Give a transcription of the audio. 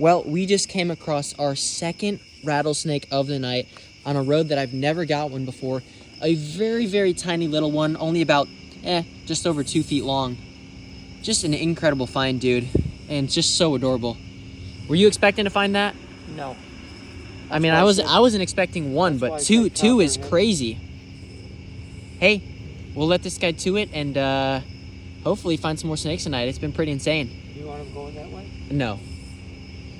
Well, we just came across our second rattlesnake of the night on a road that I've never got one before. A very, very tiny little one, only about, just over 2 feet long. Just an incredible find, dude, and just so adorable. Were you expecting to find that? No. I mean, I wasn't expecting one, but two is crazy. Hey, we'll let this guy to it and hopefully find some more snakes tonight. It's been pretty insane. You want him going that way? No.